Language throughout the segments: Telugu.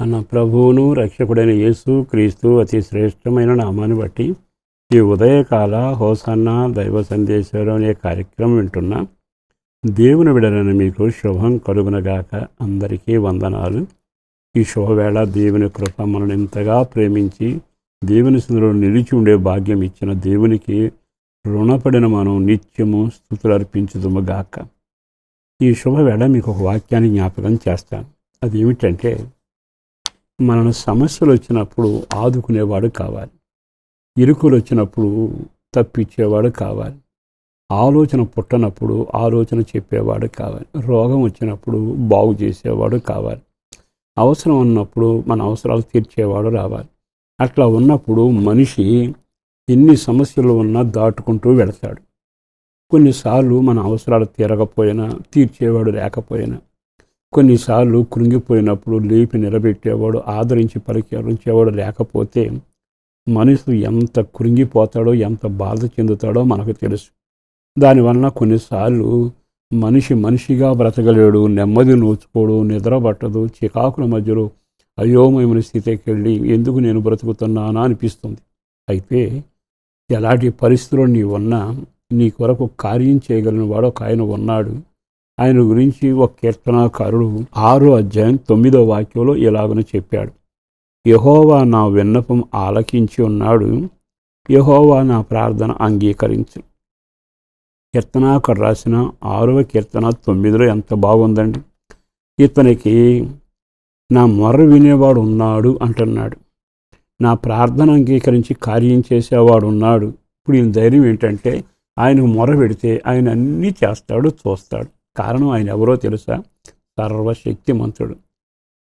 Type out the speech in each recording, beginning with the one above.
మన ప్రభువును రక్షకుడైన యేసు క్రీస్తు అతి శ్రేష్టమైన నామాన్ని బట్టి ఈ ఉదయకాల హోసన్న దైవ సందేశం అనే కార్యక్రమం వింటున్నా దేవుని విడలని మీకు శుభం కలుగునగాక. అందరికీ వందనాలు. ఈ శుభవేళ దేవుని కృప మనల్ని ఎంతగా ప్రేమించి దేవుని సన్నిధిలో నిలిచి ఉండే భాగ్యం ఇచ్చిన దేవునికి రుణపడిన మనం నిత్యము స్తుతులు అర్పించుదుముగాక. ఈ శుభవేళ మీకు ఒక వాక్యాన్ని జ్ఞాపకం చేస్తాను. అది ఏమిటంటే, మనను సమస్యలు వచ్చినప్పుడు ఆదుకునేవాడు కావాలి, ఇరుకులు వచ్చినప్పుడు తప్పించేవాడు కావాలి, ఆలోచన పుట్టనప్పుడు ఆలోచన చెప్పేవాడు కావాలి, రోగం వచ్చినప్పుడు బాగు చేసేవాడు కావాలి, అవసరం ఉన్నప్పుడు మన అవసరాలు తీర్చేవాడు రావాలి. అట్లా ఉన్నప్పుడు మనిషి ఎన్ని సమస్యలు ఉన్నా దాటుకుంటూ వెళతాడు. కొన్నిసార్లు మన అవసరాలు తీరకపోయినా, తీర్చేవాడు లేకపోయినా, కొన్నిసార్లు కృంగిపోయినప్పుడు లేపి నిలబెట్టేవాడు, ఆదరించి పలికించేవాడు లేకపోతే మనిషి ఎంత కృంగిపోతాడో, ఎంత బాధ చెందుతాడో మనకు తెలుసు. దానివలన కొన్నిసార్లు మనిషిగా బ్రతకలేడు, నెమ్మది నోచుకోడు, నిద్ర పట్టదు, చికాకుల మధ్యలో అయోమయమైన స్థితికి వెళ్ళి ఎందుకు నేను బ్రతుకుతున్నానా అనిపిస్తుంది. అయితే ఎలాంటి పరిస్థితుల్లో నీ ఉన్నా నీ కొరకు కార్యం చేయగలిగిన వాడు ఒక ఆయన ఉన్నాడు. ఆయన గురించి ఒక కీర్తనాకారుడు 6వ అధ్యాయం 9వ వాక్యంలో ఇలాగన చెప్పాడు: యెహోవా నా విన్నపం ఆలకించి ఉన్నాడు, యెహోవా నా ప్రార్థన అంగీకరించు. కీర్తనాకారుడు రాసిన 6వ కీర్తన 9లో ఎంత బాగుందండి. ఇతనికి నా మొర్ర వినేవాడు ఉన్నాడు అంటున్నాడు, నా ప్రార్థన అంగీకరించి కార్యం చేసేవాడు ఉన్నాడు. ఇప్పుడు ఈయన ధైర్యం ఏంటంటే, ఆయనకు మొర్ర పెడితే ఆయన అన్నీ చేస్తాడు, చూస్తాడు. కారణం ఆయన ఎవరో తెలుసా? సర్వశక్తిమంతుడు,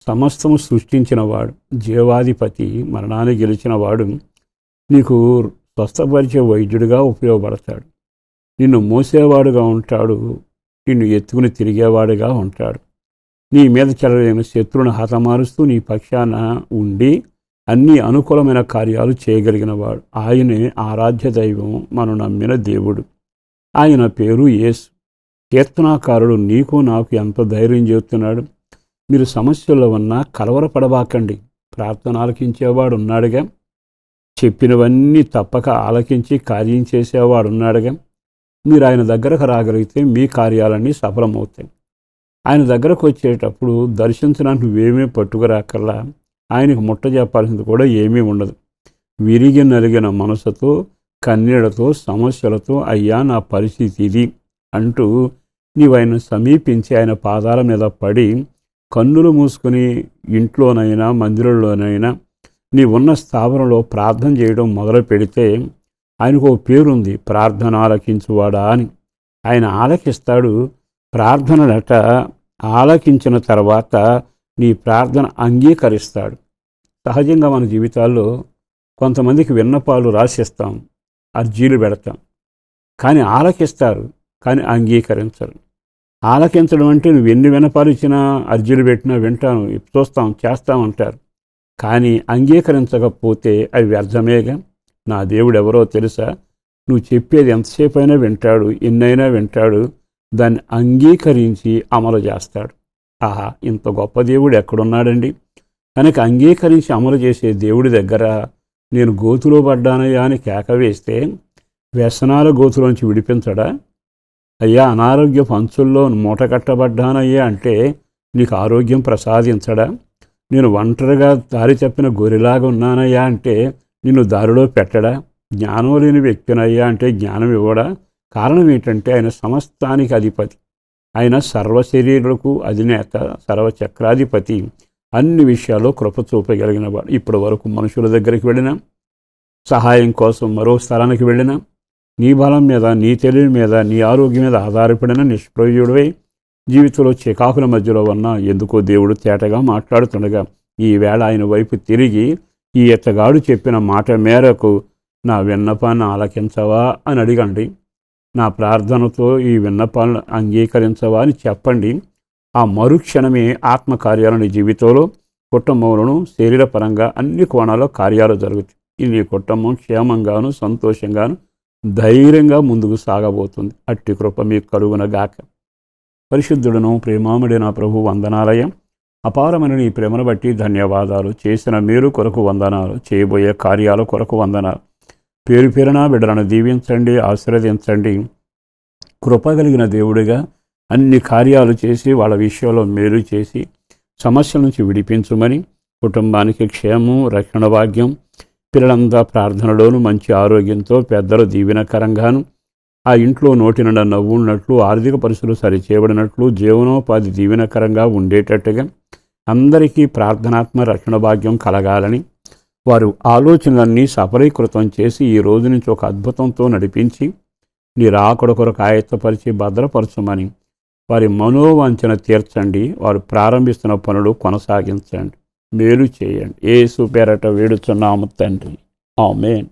సమస్తము సృష్టించినవాడు, జీవాధిపతి, మరణాన్ని గెలిచినవాడు. నీకు స్వస్థపరిచే వైద్యుడిగా ఉపయోగపడతాడు, నిన్ను మోసేవాడుగా ఉంటాడు, నిన్ను ఎత్తుకుని తిరిగేవాడుగా ఉంటాడు. నీ మీద చెలరైన శత్రువును హతమారుస్తూ నీ పక్షాన ఉండి అన్ని అనుకూలమైన కార్యాలు చేయగలిగినవాడు. ఆయనే ఆరాధ్య దైవం, మనం నమ్మిన దేవుడు. ఆయన పేరు యేసు. కీర్తనాకారుడు నీకు నాకు ఎంత ధైర్యం చెబుతున్నాడు. మీరు సమస్యల్లో ఉన్నా కలవరపడబాకండి, ప్రార్థన ఆలకించేవాడు ఉన్నాడుగా, చెప్పినవన్నీ తప్పక ఆలకించి కార్యం చేసేవాడు ఉన్నాడుగా. మీరు ఆయన దగ్గరకు రాగలిగితే మీ కార్యాలన్నీ సఫలమవుతాయి. ఆయన దగ్గరకు వచ్చేటప్పుడు దర్శించడానికి నువ్వేమీ పట్టుకురాకల్లా, ఆయనకు ముట్ట చెప్పాల్సింది కూడా ఏమీ ఉండదు. విరిగి నలిగిన మనసుతో, కన్నీళ్లతో, సమస్యలతో, అయ్యా నా పరిస్థితి ఇది అంటూ నీవు ఆయన సమీపించి ఆయన పాదాల మీద పడి కన్నులు మూసుకుని ఇంట్లోనైనా మందిరంలోనైనా నీవున్న స్థావరంలో ప్రార్థన చేయడం మొదలు పెడితే, ఆయనకు ఒక పేరుంది, ప్రార్థన ఆలకించువాడా అని. ఆయన ఆలకిస్తాడు. ప్రార్థనలట ఆలకించిన తర్వాత నీ ప్రార్థన అంగీకరిస్తాడు. సహజంగా మన జీవితాల్లో కొంతమందికి విన్నపాలు రాసిస్తాం, అర్జీలు పెడతాం, కానీ ఆలకిస్తారు, కానీ అంగీకరించరు. ఆలకించడం అంటే నువ్వు ఎన్ని విన్నపాలు ఇచ్చినా, అర్జీలు పెట్టినా వింటాను, చూస్తాం, చేస్తామంటారు. కానీ అంగీకరించకపోతే అవి వ్యర్థమేగా. నా దేవుడు ఎవరో తెలుసా? నువ్వు చెప్పేది ఎంతసేపు అయినా వింటాడు, ఎన్నైనా వింటాడు, దాన్ని అంగీకరించి అమలు చేస్తాడు. ఆహా, ఇంత గొప్ప దేవుడు ఎక్కడున్నాడండి? కనుక అంగీకరించి అమలు చేసే దేవుడి దగ్గర నేను గోతులో పడ్డానయ్యా అని కేక వేస్తే వ్యసనాల గోతులోంచి విడిపించడా? అయ్యా, అనారోగ్య పంచుల్లో మూట కట్టబడ్డానయ్యా అంటే నీకు ఆరోగ్యం ప్రసాదించడా? నేను ఒంటరిగా దారి తప్పిన గొర్రెలాగా ఉన్నానయ్యా అంటే నిన్ను దారిలో పెట్టడా? జ్ఞానం లేని వ్యక్తినయ్యా అంటే జ్ఞానం ఇవ్వడా? కారణం ఏంటంటే ఆయన సమస్తానికి అధిపతి, ఆయన సర్వశరీరులకు అధినేత, సర్వచక్రాధిపతి, అన్ని విషయాల్లో కృప చూపగలిగిన వాడు. ఇప్పటి వరకు మనుషుల దగ్గరికి వెళ్ళినా, సహాయం కోసం మరో స్థలానికి వెళ్ళినా, నీ బలం మీద, నీ తెలివి మీద, నీ ఆరోగ్యం మీద ఆధారపడిన నిష్ప్రయోజుడివై జీవితంలో చికాకుల మధ్యలో ఉన్న ఎందుకో దేవుడు తేటగా మాట్లాడుతుండగా ఈ వేళ ఆయన వైపు తిరిగి ఈ ఎత్తగాడు చెప్పిన మాట మేరకు నా విన్నపాన్ని ఆలకించవా అని అడిగండి. నా ప్రార్థనతో ఈ విన్నపాలను అంగీకరించవా అని చెప్పండి. ఆ మరుక్షణమే ఆత్మకార్యాలను జీవితంలో, కుటుంబంలోనూ, శరీరపరంగా అన్ని కోణాల్లో కార్యాలు జరుగుతాయి. ఈ నీ కుటుంబం క్షేమంగాను, సంతోషంగాను, ధైర్యంగా ముందుకు సాగబోతుంది. అట్టి కృప మీకు కలుగునగాక. పరిశుద్ధుడను ప్రేమాముడైన ప్రభు వందనాలయ. అపారమైన నీ ప్రేమను బట్టి ధన్యవాదాలు. చేసిన మేలు కొరకు వందనాలు, చేయబోయే కార్యాల కొరకు వందనాలు. పేరు పేరున బిడ్డలను దీవించండి, ఆశీర్వదించండి. కృపగలిగిన దేవుడిగా అన్ని కార్యాలు చేసి వాళ్ళ విషయంలో మేలు చేసి సమస్యల నుంచి విడిపించుమని, కుటుంబానికి క్షేమం, రక్షణ భాగ్యం, పిల్లలంతా ప్రార్థనలోను మంచి ఆరోగ్యంతో, పెద్దలు దీవెనకరంగాను, ఆ ఇంట్లో నోటి నిండా నవ్వున్నట్లు, ఆర్థిక పరిస్థితులు సరిచేయబడినట్లు, జీవనోపాధి దీవెనకరంగా ఉండేటట్టుగా అందరికీ ప్రార్థనాత్మ రక్షణ భాగ్యం కలగాలని, వారు ఆలోచనలన్నీ సఫలీకృతం చేసి ఈ రోజు నుంచి ఒక అద్భుతంతో నడిపించి నీ రాకడ కొరకు ఆయత్తపరిచి భద్రపరచమని వారి మనోవాంఛన తీర్చండి. వారు ప్రారంభిస్తున్న పనులు కొనసాగించండి, మేలు చేయండి. యేసు పేరట వేడుచున్నాము తండ్రి, ఆమేన్.